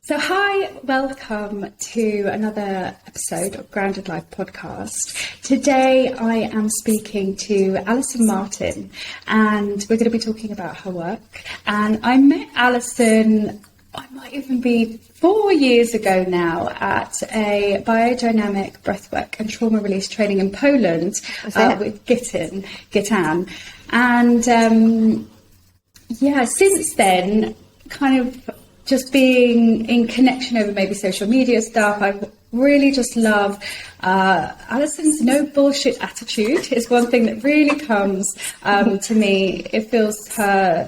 So hi, welcome to another episode of Grounded Life podcast. Today I am speaking to Alison Martin, and we're going to be talking about her work. And I met Alison, I might even be 4 years ago now, at a biodynamic breathwork and trauma release training in Poland with Gitan. And since then, kind of just being in connection over maybe social media stuff, I really just love Alison's no bullshit attitude is one thing that really comes to me. It feels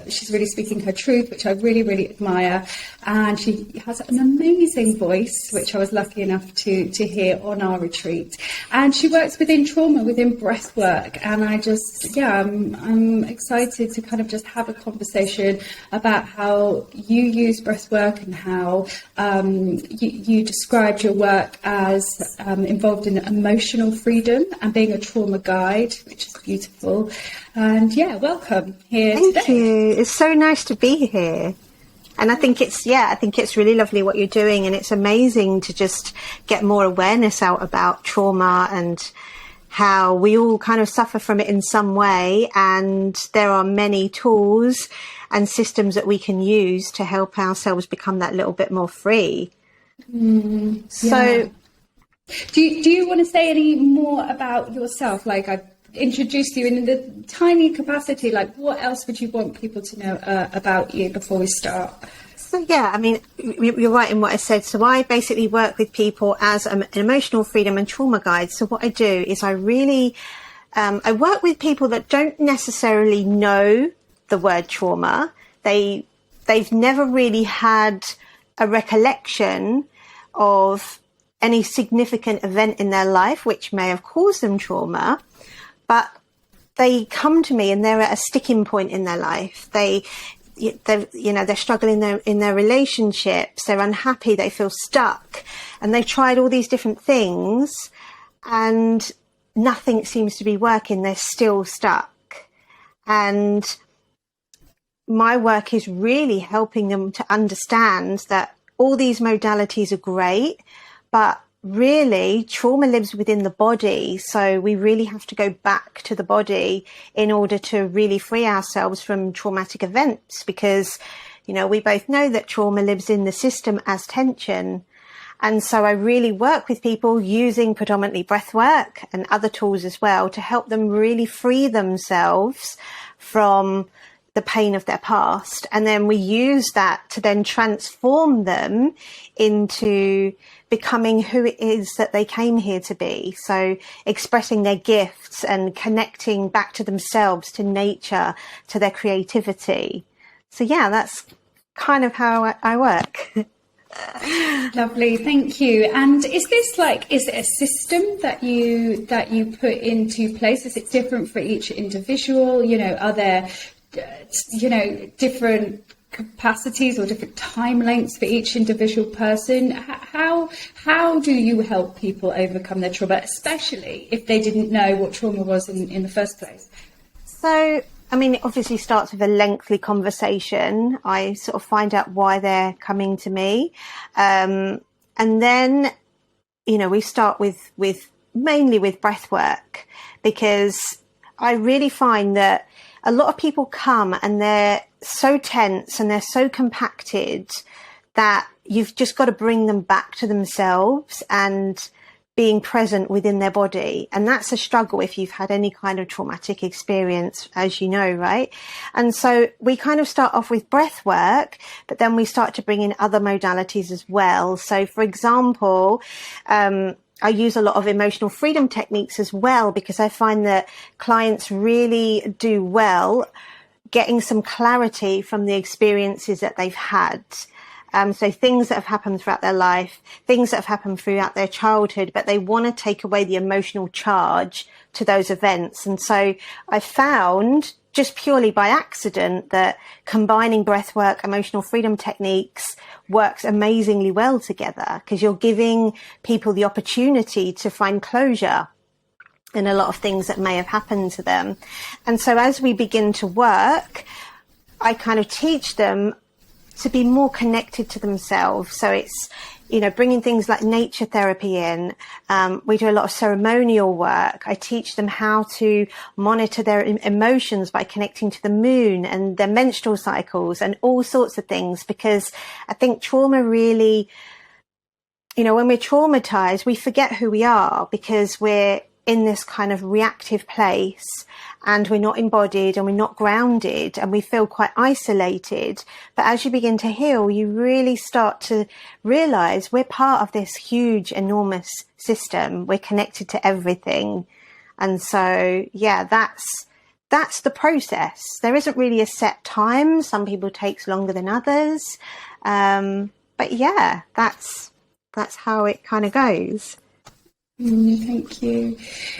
she's really speaking her truth, which I really, really admire. And she has an amazing voice, which I was lucky enough to hear on our retreat. And she works within trauma, within breath work. And I just, I'm excited to kind of just have a conversation about how you use breath work and how you described your work as involved in emotional freedom and being a trauma guide, which is beautiful. And welcome here today. Thank you. It's so nice to be here. And I think it's really lovely what you're doing, and it's amazing to just get more awareness out about trauma and how we all kind of suffer from it in some way, and there are many tools and systems that we can use to help ourselves become that little bit more free. So do you want to say any more about yourself? Like, I've introduced you in the tiny capacity, like what else would you want people to know about you before we start? So I mean, you're right in what I said. So I basically work with people as an emotional freedom and trauma guide. So what I do is I really I work with people that don't necessarily know the word trauma. They've never really had a recollection of any significant event in their life which may have caused them trauma, but they come to me and they're at a sticking point in their life. They're struggling in their relationships, they're unhappy, they feel stuck, and they've tried all these different things and nothing seems to be working. They're still stuck. And my work is really helping them to understand that all these modalities are great, but really trauma lives within the body. So we really have to go back to the body in order to really free ourselves from traumatic events, because, we both know that trauma lives in the system as tension. And so I really work with people using predominantly breath work and other tools as well to help them really free themselves from the pain of their past. And then we use that to then transform them into becoming who it is that they came here to be. So expressing their gifts and connecting back to themselves, to nature, to their creativity. So that's kind of how I work. Lovely, thank you. And is it a system that you put into place? Is it different for each individual? Are there different capacities or different time lengths for each individual person? How do you help people overcome their trauma, especially if they didn't know what trauma was in the first place? So, I mean, it obviously starts with a lengthy conversation. I sort of find out why they're coming to me. And then, we start with mainly with breath work, because I really find that a lot of people come and they're so tense and they're so compacted that you've just got to bring them back to themselves and being present within their body. And that's a struggle if you've had any kind of traumatic experience, as you know, right? And so we kind of start off with breath work, but then we start to bring in other modalities as well. So, for example, I use a lot of emotional freedom techniques as well, because I find that clients really do well getting some clarity from the experiences that they've had. So things that have happened throughout their life, things that have happened throughout their childhood, but they want to take away the emotional charge to those events. And so I found, just purely by accident, that combining breathwork, emotional freedom techniques works amazingly well together, because you're giving people the opportunity to find closure in a lot of things that may have happened to them. And so as we begin to work, I kind of teach them to be more connected to themselves. So it's, bringing things like nature therapy in. We do a lot of ceremonial work. I teach them how to monitor their emotions by connecting to the moon and their menstrual cycles and all sorts of things, because I think trauma really, when we're traumatized, we forget who we are because we're in this kind of reactive place and we're not embodied and we're not grounded and we feel quite isolated. But as you begin to heal, you really start to realize we're part of this huge, enormous system. We're connected to everything. And so, yeah, that's the process. There isn't really a set time. Some people takes longer than others. But yeah, that's how it kind of goes. Thank you.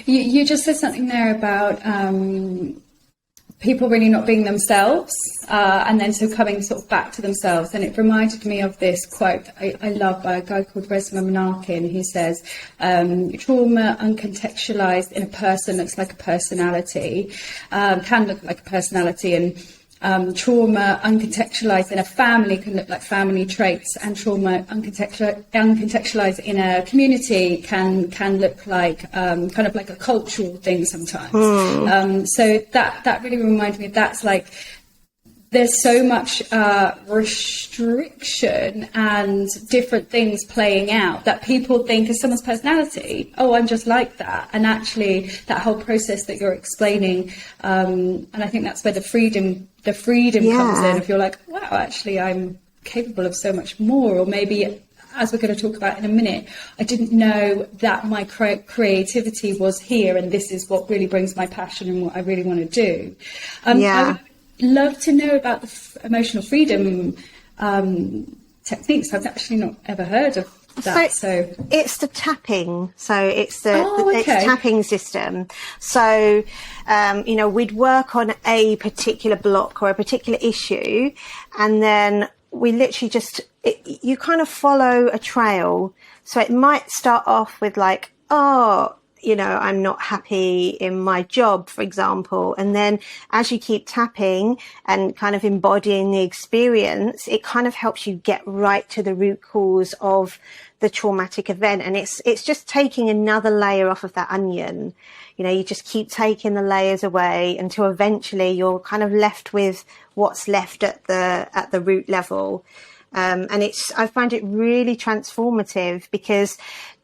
You just said something there about people really not being themselves, and then so coming sort of back to themselves. And it reminded me of this quote I love by a guy called Resmaa Menakem, who says, trauma uncontextualized in a person looks like a personality, can look like a personality, and trauma uncontextualized in a family can look like family traits, and trauma uncontextualized in a community can look like kind of like a cultural thing sometimes. So that really reminded me, that's like, there's so much restriction and different things playing out that people think is someone's personality. Oh, I'm just like that. And actually that whole process that you're explaining, and I think that's where the freedom comes in. If you're like, wow, actually I'm capable of so much more. Or maybe, as we're going to talk about in a minute, I didn't know that my creativity was here, and this is what really brings my passion and what I really want to do. I would love to know about the emotional freedom techniques. I've actually not ever heard of that. So it's the tapping. So it's it's tapping system. So we'd work on a particular block or a particular issue, and then we literally you kind of follow a trail. So it might start off with like, I'm not happy in my job, for example. And then as you keep tapping and kind of embodying the experience, it kind of helps you get right to the root cause of the traumatic event. And it's just taking another layer off of that onion. You just keep taking the layers away until eventually you're kind of left with what's left at the root level. And I find it really transformative, because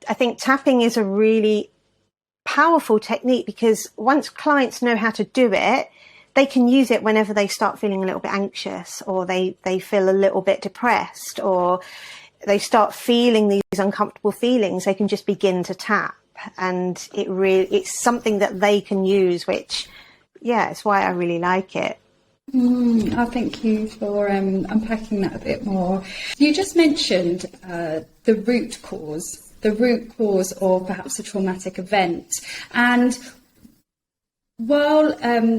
I think tapping is a really powerful technique, because once clients know how to do it, they can use it whenever they start feeling a little bit anxious, or they feel a little bit depressed, or they start feeling these uncomfortable feelings. They can just begin to tap, and it's something that they can use, which, it's why I really like it. Thank you for unpacking that a bit more. You just mentioned the root cause of perhaps a traumatic event. And while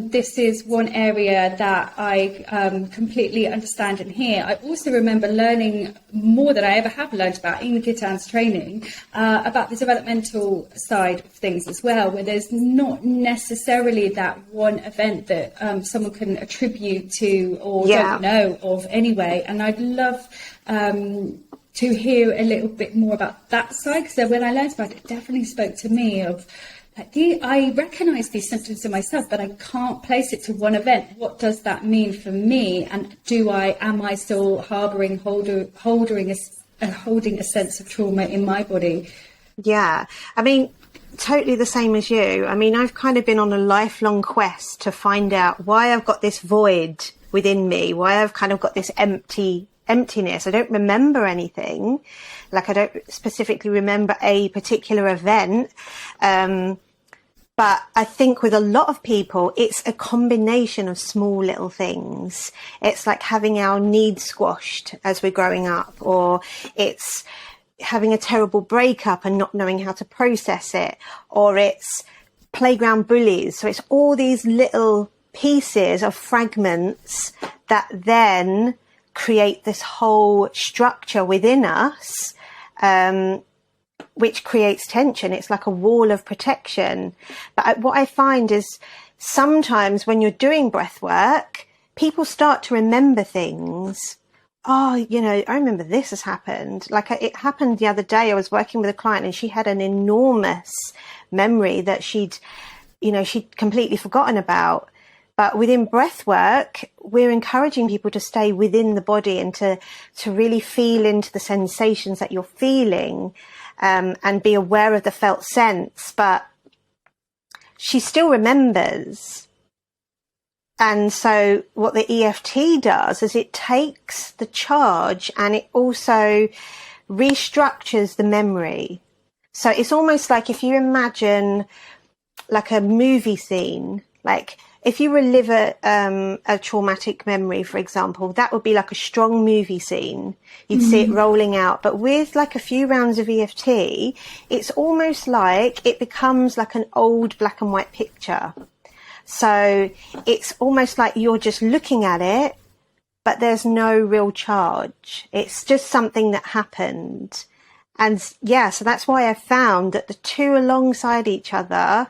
this is one area that I completely understand and hear, I also remember learning more than I ever have learned about in Gitan's training, about the developmental side of things as well, where there's not necessarily that one event that someone can attribute to or don't know of anyway. And I'd love to hear a little bit more about that side, because when I learned about it, it definitely spoke to me of, I recognise these symptoms in myself, but I can't place it to one event. What does that mean for me? And am I still harbouring, holding a sense of trauma in my body? Yeah, I mean, totally the same as you. I mean, I've kind of been on a lifelong quest to find out why I've got this void within me, why I've kind of got this emptiness. I don't remember anything. Like, I don't specifically remember a particular event. But I think with a lot of people, it's a combination of small little things. It's like having our needs squashed as we're growing up, or it's having a terrible breakup and not knowing how to process it, or it's playground bullies. So it's all these little pieces of fragments that then create this whole structure within us, which creates tension. It's like a wall of protection. But what I find is sometimes when you're doing breath work, people start to remember things oh, you know, I remember this has happened. Like it happened the other day. I was working with a client and she had an enormous memory that she'd completely forgotten about. But within breath work, we're encouraging people to stay within the body and to really feel into the sensations that you're feeling, and be aware of the felt sense. But she still remembers. And so what the EFT does is it takes the charge and it also restructures the memory. So it's almost like if you imagine like a movie scene, like if you relive a traumatic memory, for example, that would be like a strong movie scene. You'd see it rolling out. But with like a few rounds of EFT, it's almost like it becomes like an old black and white picture. So it's almost like you're just looking at it, but there's no real charge. It's just something that happened. And yeah, so that's why I found that the two alongside each other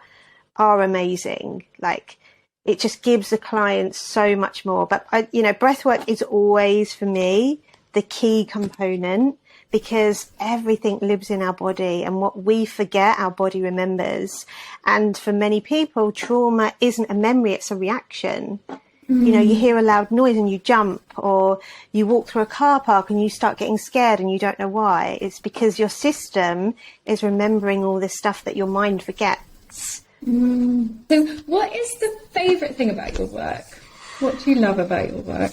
are amazing. Like it just gives the client so much more. But breathwork is always for me the key component, because everything lives in our body, and what we forget, our body remembers. And for many people, trauma isn't a memory, it's a reaction. You know, you hear a loud noise and you jump, or you walk through a car park and you start getting scared and you don't know why. It's because your system is remembering all this stuff that your mind forgets. So what is the favourite thing about your work? What do you love about your work?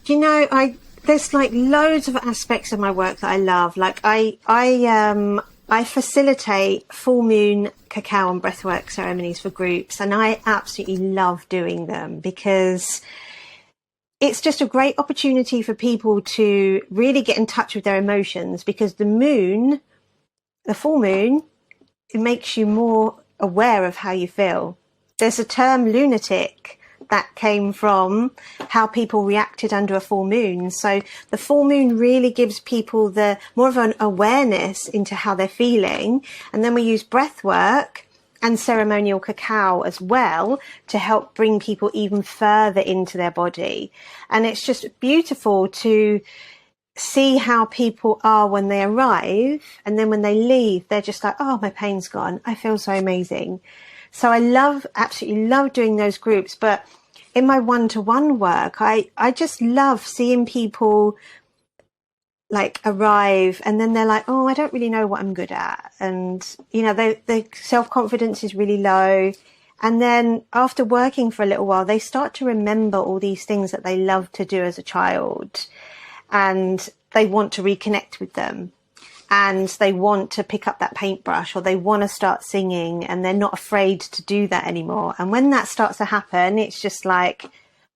You know, there's like loads of aspects of my work that I love. Like I facilitate full moon cacao and breathwork ceremonies for groups, and I absolutely love doing them because it's just a great opportunity for people to really get in touch with their emotions, because the full moon, it makes you more aware of how you feel. There's a term lunatic that came from how people reacted under a full moon. So the full moon really gives people the more of an awareness into how they're feeling. And then we use breath work and ceremonial cacao as well to help bring people even further into their body. And it's just beautiful to see how people are when they arrive, and then when they leave, they're just like, oh, my pain's gone. I feel so amazing. So I absolutely love doing those groups. But in my one-to-one work, I just love seeing people like arrive and then they're like, oh, I don't really know what I'm good at. And, you know, their self-confidence is really low. And then after working for a little while, they start to remember all these things that they loved to do as a child, and they want to reconnect with them. And they want to pick up that paintbrush, or they want to start singing, and they're not afraid to do that anymore. And when that starts to happen, it's just like,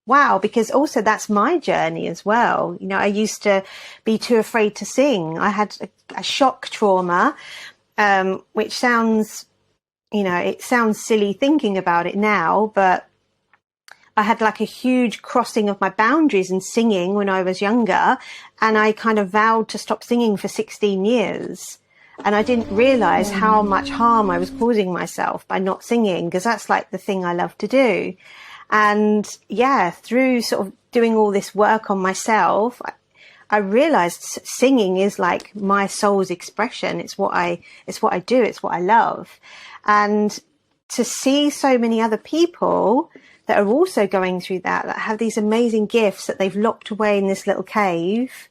wow, because also that's my journey as well. You know, I used to be too afraid to sing. I had a shock trauma, which sounds, you know, it sounds silly thinking about it now, but I had like a huge crossing of my boundaries in singing when I was younger, and I kind of vowed to stop singing for 16 years. And I didn't realize how much harm I was causing myself by not singing, because that's like the thing I love to do. And yeah, through sort of doing all this work on myself, I realized singing is like my soul's expression. It's what I do. It's what I love. And to see so many other people that are also going through that have these amazing gifts that they've locked away in this little cave.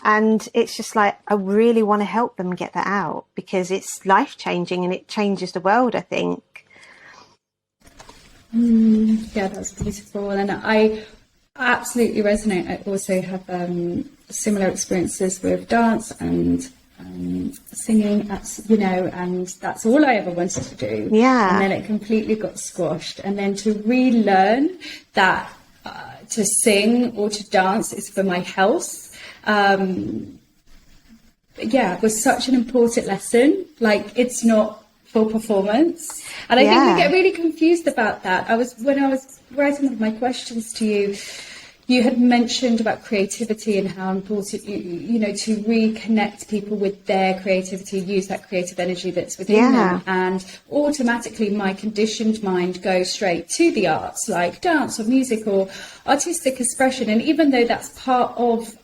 And it's just like, I really want to help them get that out, because it's life-changing and it changes the world, I think. Yeah, that's beautiful. And I absolutely resonate. I also have similar experiences with dance and singing, you know, and that's all I ever wanted to do. Yeah. And then it completely got squashed. And then to relearn that to sing or to dance is for my health. Yeah, it was such an important lesson. Like, it's not for performance. And I think we get really confused about that. When I was writing my questions to you, you had mentioned about creativity and how important you know, to reconnect people with their creativity, use that creative energy that's within them. And automatically my conditioned mind goes straight to the arts, like dance or music or artistic expression. And even though that's part of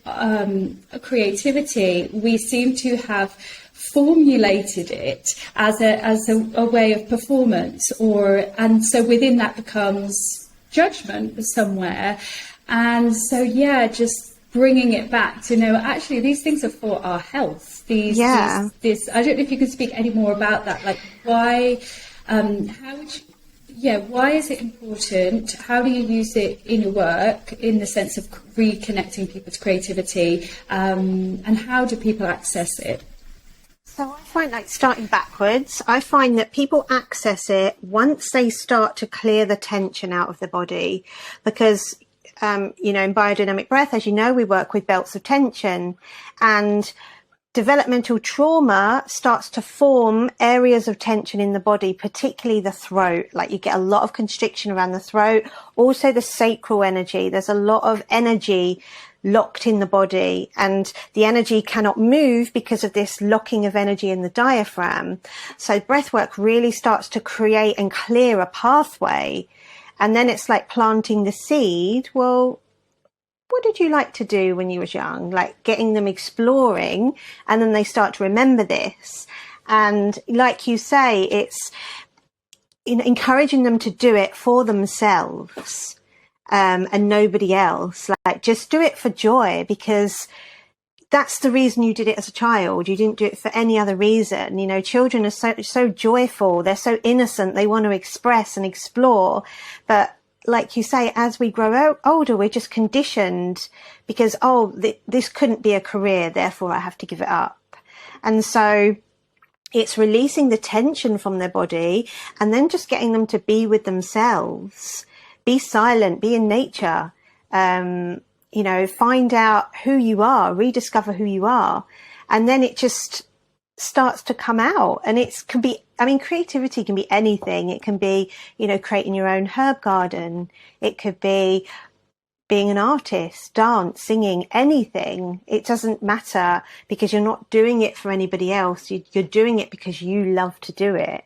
creativity, we seem to have formulated it as a way of performance, and so within that becomes judgment somewhere. And so just bringing it back to actually these things are for our health. This I don't know if you can speak any more about that, like why why is it important? How do you use it in your work in the sense of reconnecting people to creativity, and how do people access it? So I find, like, starting backwards, I find that people access it once they start to clear the tension out of the body, because, in biodynamic breath, as you know, we work with belts of tension, and developmental trauma starts to form areas of tension in the body, particularly the throat. Like, you get a lot of constriction around the throat, also the sacral energy. There's a lot of energy locked in the body, and the energy cannot move because of this locking of energy in the diaphragm. So breathwork really starts to create and clear a pathway, and then it's like planting the seed. Well, what did you like to do when you was young? Like, getting them exploring, and then they start to remember this. And like you say, it's encouraging them to do it for themselves. And nobody else. Like, just do it for joy, because that's the reason you did it as a child. You didn't do it for any other reason. Children are so joyful. They're so innocent. They want to express and explore. But like you say, as we grow older, we're just conditioned because, this couldn't be a career, therefore I have to give it up. And so it's releasing the tension from their body, and then just getting them to be with themselves. Be silent, be in nature, find out who you are, rediscover who you are. And then it just starts to come out. And creativity can be anything. It can be, creating your own herb garden. It could be being an artist, dance, singing, anything. It doesn't matter, because you're not doing it for anybody else. You're doing it because you love to do it.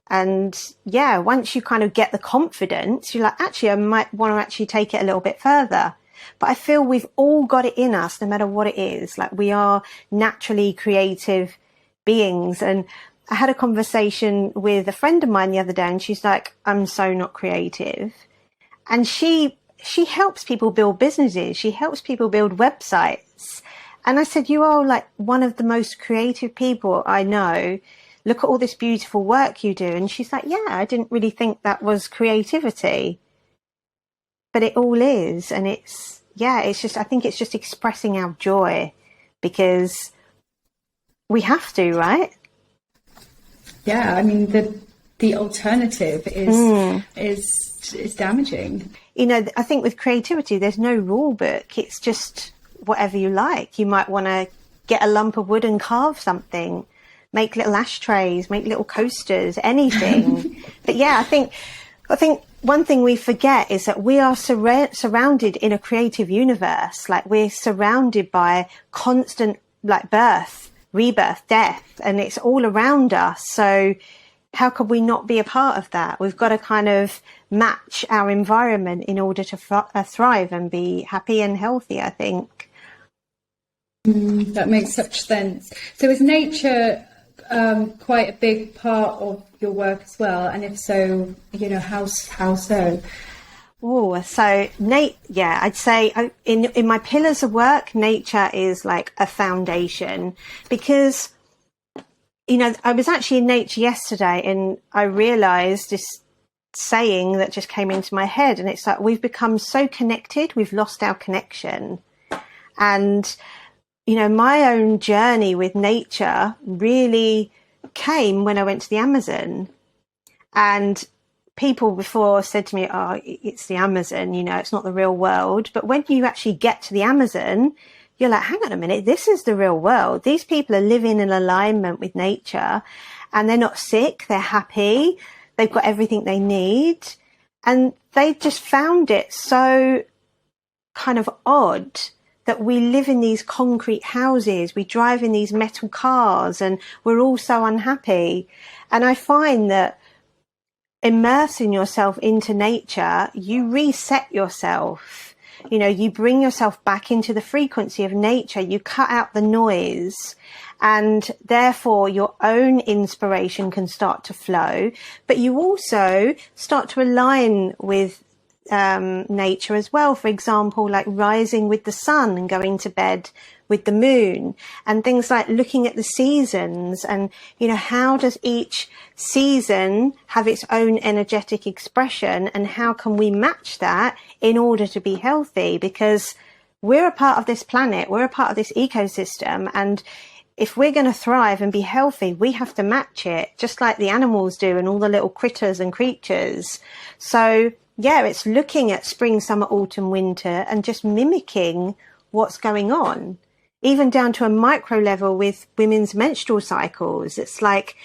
And once you kind of get the confidence, you're like, actually, I might want to actually take it a little bit further. But I feel we've all got it in us, no matter what it is. Like, we are naturally creative beings. And I had a conversation with a friend of mine the other day, and she's like, I'm so not creative. And she helps people build businesses. She helps people build websites. And I said, you are like one of the most creative people I know. Look at all this beautiful work you do. And she's like, I didn't really think that was creativity, but it all is. And it's just, I think it's just expressing our joy, because we have to, right? Yeah. I mean, the alternative is damaging. I think with creativity, there's no rule book. It's just whatever you like. You might want to get a lump of wood and carve something. Make little ashtrays, make little coasters, anything. But I think one thing we forget is that we are surrounded in a creative universe. Like, we're surrounded by constant, like, birth, rebirth, death, and it's all around us. So how could we not be a part of that? We've got to kind of match our environment in order to thrive and be happy and healthy, I think. That makes such sense. So is nature quite a big part of your work as well? And if so, how so? Oh, so I'd say in my pillars of work, nature is like a foundation, because, I was actually in nature yesterday, and I realized this saying that just came into my head, and it's like, we've become so connected, we've lost our connection. And my own journey with nature really came when I went to the Amazon. And people before said to me, it's the Amazon, it's not the real world. But when you actually get to the Amazon, you're like, hang on a minute, this is the real world. These people are living in alignment with nature, and they're not sick, they're happy, they've got everything they need. And they just found it so kind of odd that we live in these concrete houses, we drive in these metal cars, and we're all so unhappy. And I find that immersing yourself into nature, you reset yourself. You know, you bring yourself back into the frequency of nature, you cut out the noise, and therefore your own inspiration can start to flow, but you also start to align with nature as well. For example, like rising with the sun and going to bed with the moon, and things like looking at the seasons and, you know, how does each season have its own energetic expression, and how can we match that in order to be healthy? Because we're a part of this planet, we're a part of this ecosystem, and if we're going to thrive and be healthy, we have to match it, just like the animals do and all the little critters and creatures. So yeah, it's looking at spring, summer, autumn, winter, and just mimicking what's going on, even down to a micro level with women's menstrual cycles. It's like,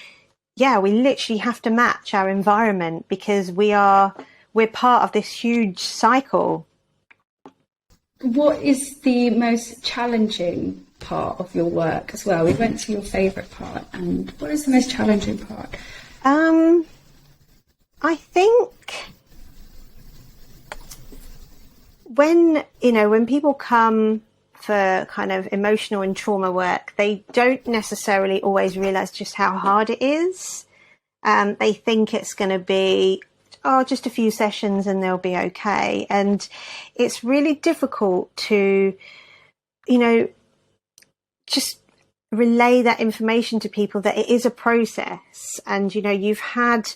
yeah, we literally have to match our environment because we're part of this huge cycle. What is the most challenging part of your work as well? We went to your favourite part, and what is the most challenging part? I think when people come for kind of emotional and trauma work, they don't necessarily always realize just how hard it is. They think it's going to be, just a few sessions and they'll be okay. And it's really difficult to, just relay that information to people that it is a process. And, you've had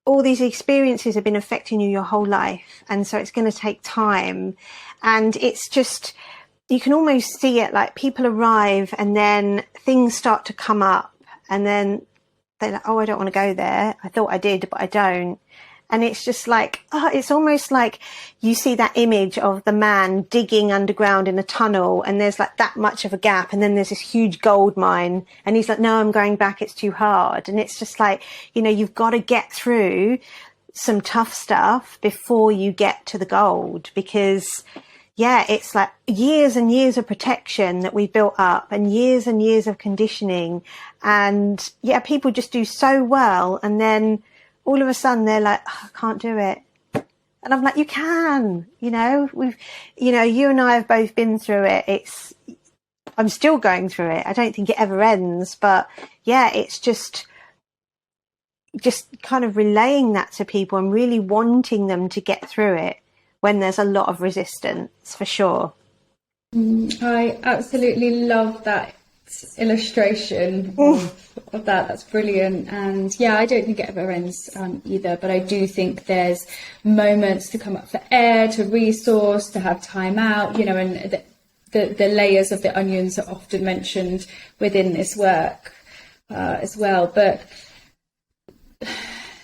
all these experiences have been affecting you your whole life. And so it's going to take time. And it's just, you can almost see it, like people arrive and then things start to come up, and then they're like, oh, I don't want to go there. I thought I did, but I don't. And it's just like, it's almost like you see that image of the man digging underground in a tunnel, and there's like that much of a gap, and then there's this huge gold mine, and he's like, no, I'm going back, it's too hard. And it's just like, you've got to get through some tough stuff before you get to the gold, because it's like years and years of protection that we built up, and years of conditioning. And people just do so well, and then all of a sudden they're like, I can't do it. And I'm like, you can, you and I have both been through it. I'm still going through it. I don't think it ever ends, but it's just kind of relaying that to people and really wanting them to get through it when there's a lot of resistance, for sure. I absolutely love that illustration of that. That's brilliant. And I don't think it ever ends either, but I do think there's moments to come up for air, to resource, to have time out, and the layers of the onions are often mentioned within this work as well. But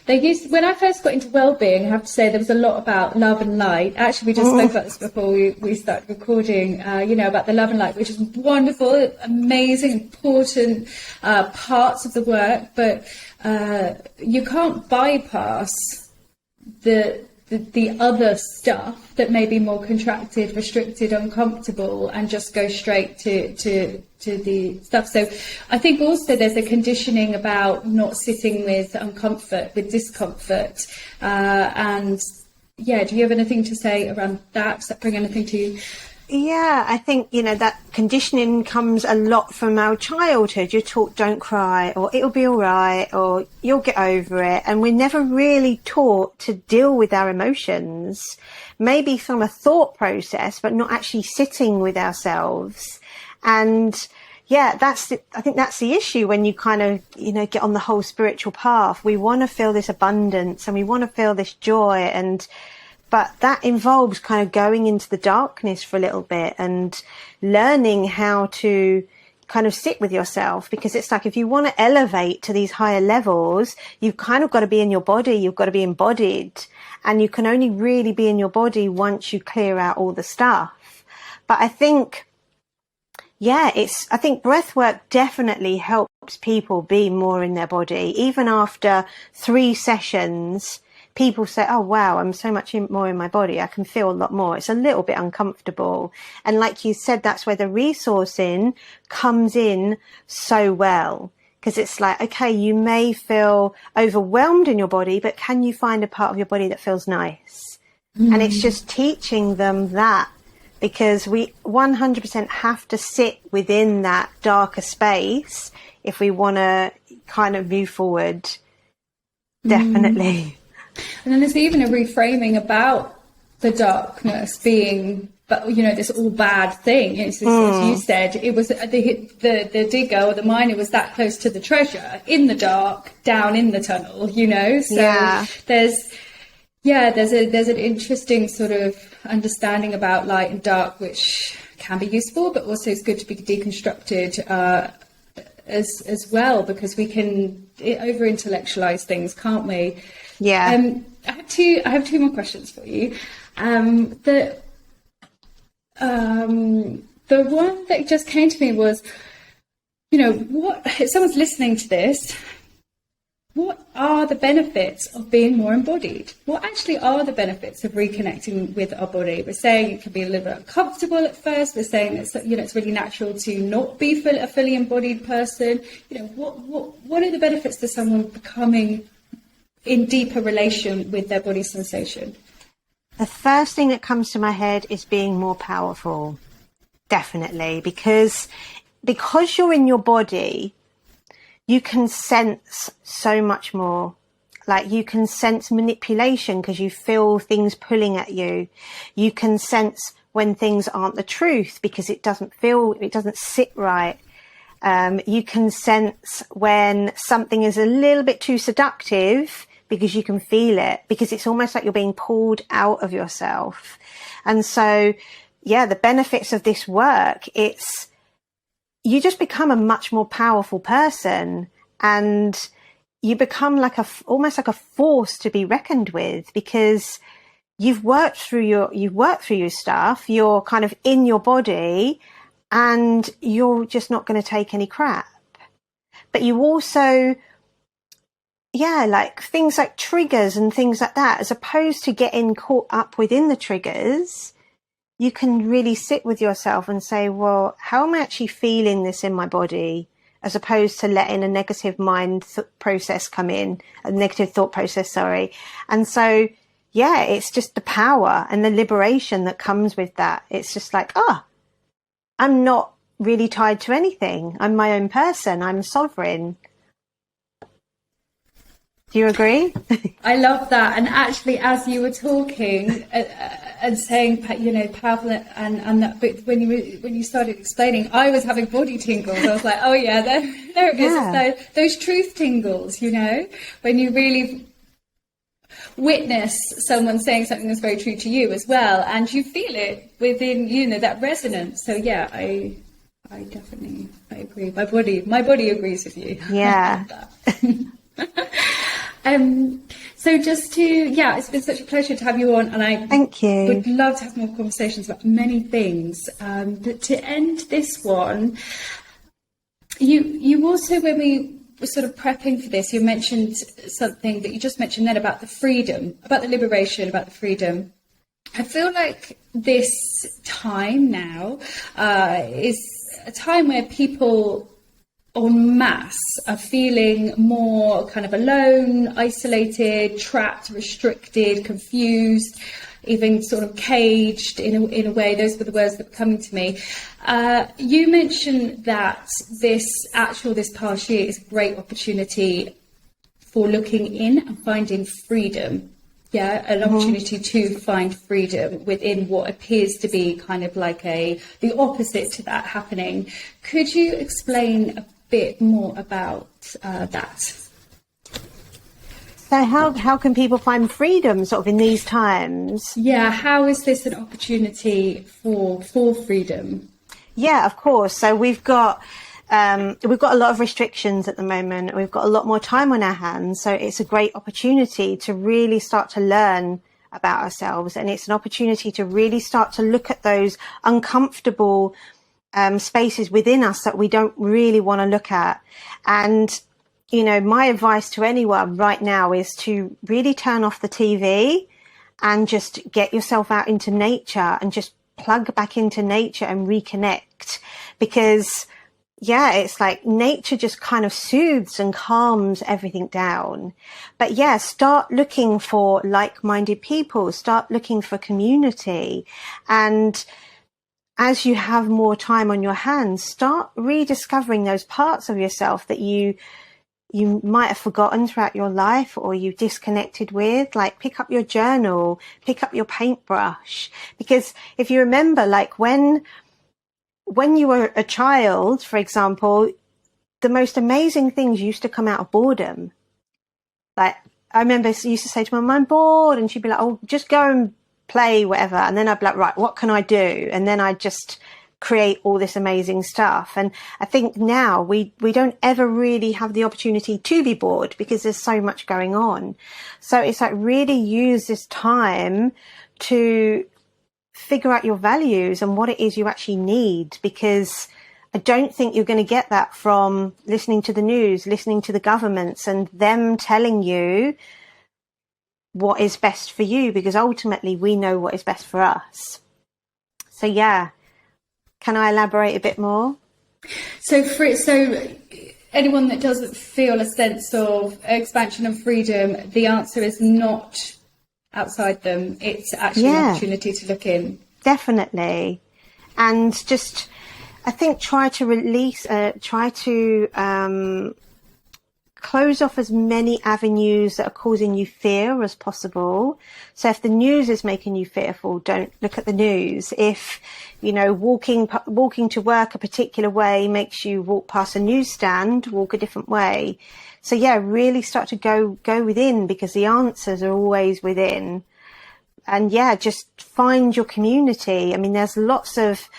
when I first got into well-being, I have to say there was a lot about love and light. Actually, we just spoke about this before we started recording, about the love and light, which is wonderful, amazing, important parts of the work. But you can't bypass the other stuff that may be more contracted, restricted, uncomfortable, and just go straight to the stuff. So I think also there's a conditioning about not sitting with uncomfort, with discomfort. And do you have anything to say around that? Does that bring anything to you? Yeah, I think, that conditioning comes a lot from our childhood. You're taught don't cry, or it'll be all right, or you'll get over it. And we're never really taught to deal with our emotions, maybe from a thought process, but not actually sitting with ourselves. And I think that's the issue when you kind of, get on the whole spiritual path. We want to feel this abundance and we want to feel this joy, but that involves kind of going into the darkness for a little bit and learning how to kind of sit with yourself, because it's like, if you want to elevate to these higher levels, you've kind of got to be in your body, you've got to be embodied, and you can only really be in your body once you clear out all the stuff. But I think, I think breath work definitely helps people be more in their body. Even after 3 sessions, people say, oh, wow, I'm so much more in my body. I can feel a lot more. It's a little bit uncomfortable. And like you said, that's where the resourcing comes in so well. Because it's like, okay, you may feel overwhelmed in your body, but can you find a part of your body that feels nice? And it's just teaching them that, because we 100% have to sit within that darker space if we want to kind of move forward. Definitely. And then there's even a reframing about the darkness being, but this all bad thing. As you said, it was the digger or the miner was that close to the treasure in the dark, down in the tunnel. So there's an interesting sort of understanding about light and dark, which can be useful, but also it's good to be deconstructed as well, because we can over intellectualize things, can't we? Yeah. I have two more questions for you. The one that just came to me was, what if someone's listening to this? What are the benefits of being more embodied? What actually are the benefits of reconnecting with our body? We're saying it can be a little bit uncomfortable at first. We're saying it's really natural to not be a fully embodied person. What are the benefits to someone becoming in deeper relation with their body sensation? The first thing that comes to my head is being more powerful. Definitely, because you're in your body, you can sense so much more. Like, you can sense manipulation because you feel things pulling at you. You can sense when things aren't the truth because it doesn't sit right. You can sense when something is a little bit too seductive because you can feel it, because it's almost like you're being pulled out of yourself. And so, the benefits of this work, you just become a much more powerful person, and you become almost like a force to be reckoned with, because you've worked through your stuff. You're kind of in your body, and you're just not going to take any crap. But you also, like things like triggers and things like that, as opposed to getting caught up within the triggers, you can really sit with yourself and say, well, how am I actually feeling this in my body? As opposed to letting a negative process come in, a negative thought process, sorry. And so, it's just the power and the liberation that comes with that. It's just like, I'm not really tied to anything. I'm my own person. I'm sovereign. Do you agree? I love that. And actually, as you were talking and saying, powerful, and that, but when you started explaining, I was having body tingles. I was like, oh yeah, there it is. So, those truth tingles, when you really witness someone saying something that's very true to you as well, and you feel it within, that resonance. So I definitely, I agree. My body agrees with you. Yeah. So just to, it's been such a pleasure to have you on, and I Thank you. would love to have more conversations about many things. But to end this one, you also, when we were sort of prepping for this, you mentioned something that you just mentioned then about the freedom, about the liberation, about the freedom. I feel like this time now is a time where people en masse are feeling more kind of alone, isolated, trapped, restricted, confused, even sort of caged in a way. Those were the words that were coming to me. You mentioned that this past year is a great opportunity for looking in and finding freedom. An opportunity to find freedom within what appears to be kind of like the opposite to that happening. Could you explain a bit more about that? So how can people find freedom sort of in these times? How is this an opportunity for freedom? Yeah, of course. So we've got a lot of restrictions at the moment. We've got a lot more time on our hands. So it's a great opportunity to really start to learn about ourselves. And it's an opportunity to really start to look at those uncomfortable spaces within us that we don't really want to look at. And you know, my advice to anyone right now is to really turn off the TV and just get yourself out into nature and just plug back into nature and reconnect, because yeah, it's like nature just kind of soothes and calms everything down. But yeah, start looking for like-minded people, start looking for community. And as you have more time on your hands, start rediscovering those parts of yourself that you might have forgotten throughout your life, or you've disconnected with. Like, pick up your journal, pick up your paintbrush. Because if you remember, like when you were a child, for example, the most amazing things used to come out of boredom. Like, I remember I used to say to my mum, I'm bored, and she'd be like, oh, just go and play, whatever. And then I'd be like, right, what can I do? And then I'd just create all this amazing stuff. And I think now we don't ever really have the opportunity to be bored because there's so much going on. So it's like, really use this time to figure out your values and what it is you actually need, because I don't think you're going to get that from listening to the news, listening to the governments and them telling you what is best for you, because ultimately we know what is best for us. So yeah, can I elaborate a bit more? So anyone that doesn't feel a sense of expansion and freedom, the answer is not outside them. It's actually an opportunity to look in. Definitely. And just, I think, try to close off as many avenues that are causing you fear as possible. So if the news is making you fearful, don't look at the news. If, you know, walking to work a particular way makes you walk past a newsstand, walk a different way. So yeah, really start to go within, because the answers are always within. And yeah, just find your community. I mean, there's lots of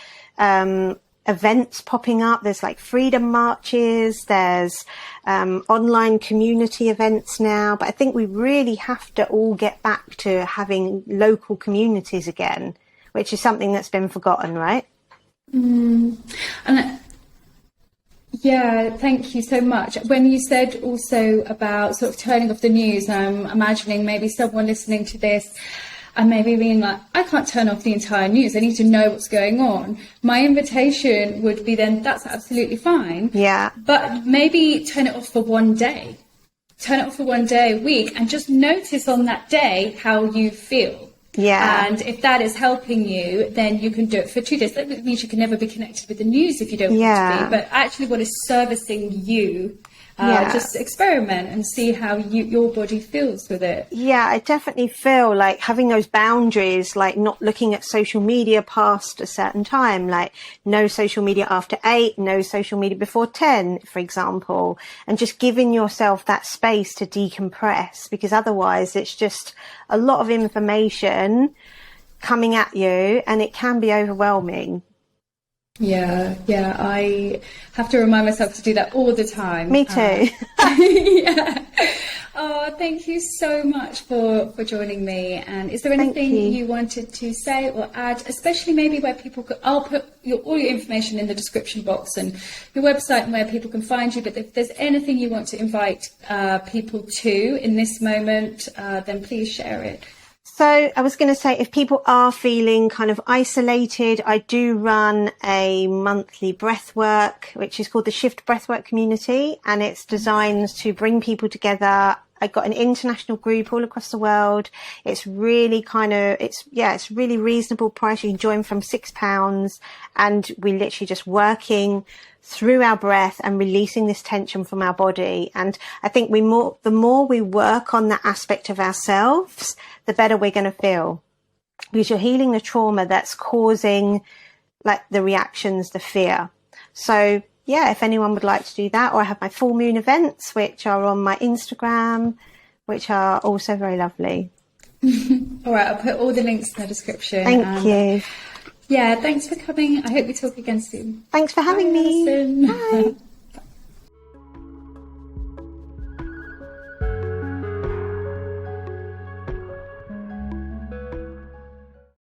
events popping up. There's like freedom marches, there's online community events now. But I think we really have to all get back to having local communities again, which is something that's been forgotten, right? And yeah, thank you so much. When you said also about sort of turning off the news, I'm imagining maybe someone listening to this and maybe being like, I can't turn off the entire news. I need to know what's going on. My invitation would be then, that's absolutely fine. Yeah. But maybe turn it off for one day. Turn it off for one day a week and just notice on that day how you feel. Yeah. And if that is helping you, then you can do it for 2 days. That means you can never be connected with the news if you don't want to be. But actually what is servicing you, just experiment and see how your body feels with it. Yeah, I definitely feel like having those boundaries, like not looking at social media past a certain time, like no social media after 8, no social media before 10, for example, and just giving yourself that space to decompress, because otherwise it's just a lot of information coming at you and it can be overwhelming. Yeah, I have to remind myself to do that all the time. Me too. Yeah. Oh, thank you so much for joining me. And is there anything you wanted to say or add, especially maybe where people could, I'll put all your information in the description box and your website and where people can find you. But if there's anything you want to invite people to in this moment, then please share it. So I was going to say, if people are feeling kind of isolated, I do run a monthly breathwork, which is called the Shift Breathwork Community, and it's designed to bring people together. I've got an international group all across the world. It's really it's really reasonable price. You can join from £6, and we're literally just working through our breath and releasing this tension from our body. And I think the more we work on that aspect of ourselves, the better we're going to feel, because you're healing the trauma that's causing like the reactions, the fear. So yeah, if anyone would like to do that, or I have my full moon events, which are on my Instagram, which are also very lovely. All right, I'll put all the links in the description. Thank you. Yeah, thanks for coming. I hope we talk again soon. Thanks for having me. Alison. Bye.